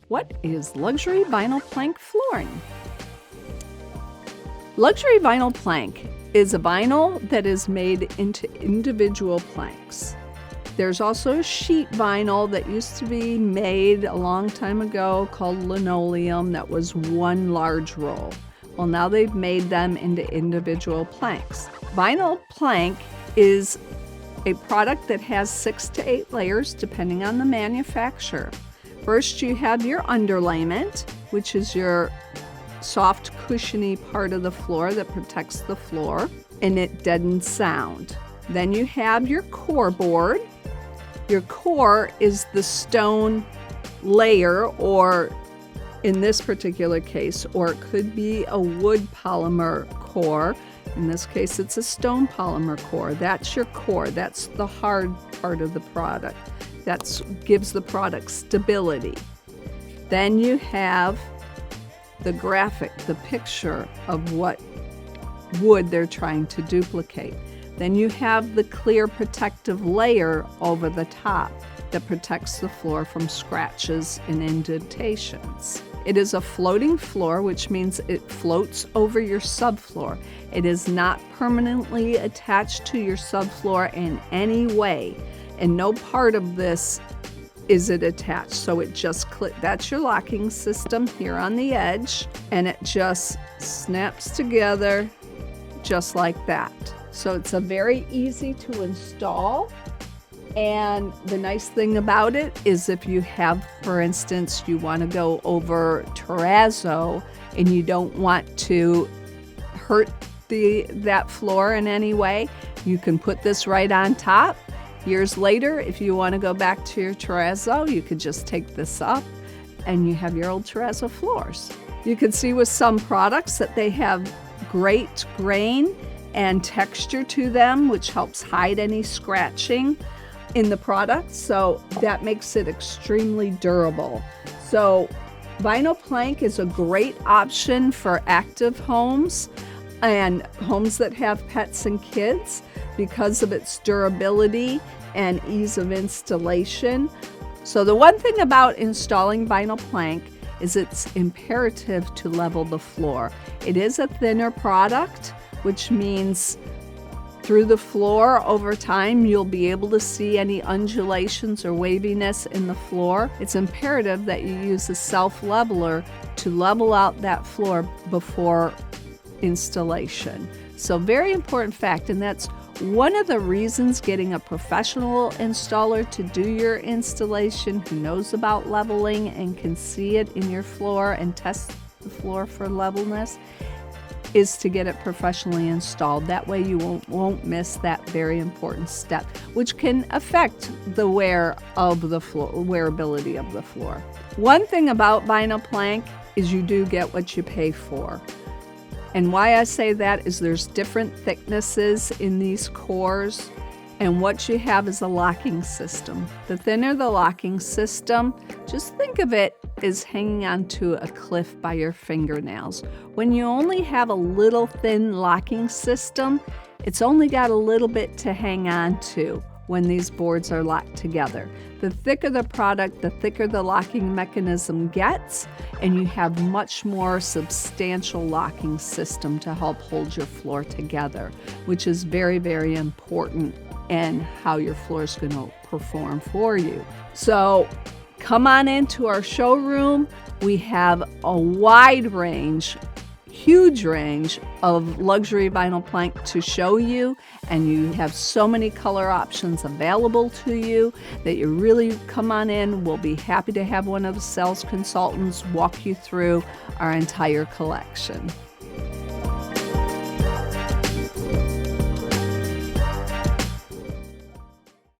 What is luxury vinyl plank flooring? Luxury vinyl plank is a vinyl that is made into individual planks. There's also sheet vinyl that used to be made a long time ago called linoleum that was one large roll. Well, now they've made them into individual planks. Vinyl plank is a product that has 6 to 8 layers depending on the manufacturer. First, you have your underlayment, which is your soft, cushiony part of the floor that protects the floor and it deadens sound. Then you have your core board. Your core is the stone layer, or in this particular case, or it could be a wood polymer core. In this case, it's a stone polymer core. That's your core. That's the hard part of the product. That gives the product stability. Then you have the graphic, the picture of what wood they're trying to duplicate. Then you have the clear protective layer over the top that protects the floor from scratches and indentations. It is a floating floor, which means it floats over your subfloor. It is not permanently attached to your subfloor in any way, and no part of this is it attached. So it just that's your locking system here on the edge, and it just snaps together just like that. So it's a very easy to install. And the nice thing about it is if you have, for instance, you want to go over terrazzo and you don't want to hurt that floor in any way, you can put this right on top. Years later, if you want to go back to your terrazzo, you could just take this up and you have your old terrazzo floors. You can see with some products that they have great grain and texture to them, which helps hide any scratching in the product, so that makes it extremely durable. So vinyl plank is a great option for active homes and homes that have pets and kids because of its durability and ease of installation. So the one thing about installing vinyl plank is it's imperative to level the floor. It is a thinner product, which means through the floor over time you'll be able to see any undulations or waviness in the floor. It's imperative that you use a self-leveler to level out that floor before installation. So very important fact, and that's one of the reasons getting a professional installer to do your installation who knows about leveling and can see it in your floor and test the floor for levelness is to get it professionally installed. That way you won't miss that very important step, which can affect the wear of the floor, wearability of the floor. One thing about vinyl plank is you do get what you pay for. And why I say that is there's different thicknesses in these cores, and what you have is a locking system. The thinner the locking system, just think of it as hanging onto a cliff by your fingernails. When you only have a little thin locking system, it's only got a little bit to hang on to when these boards are locked together. The thicker the product, the thicker the locking mechanism gets, and you have much more substantial locking system to help hold your floor together, which is very, very important in how your floor is going to perform for you. So come on into our showroom. We have a wide range, huge range of luxury vinyl plank to show you, and you have so many color options available to you that you really come on in. We'll be happy to have one of the sales consultants walk you through our entire collection.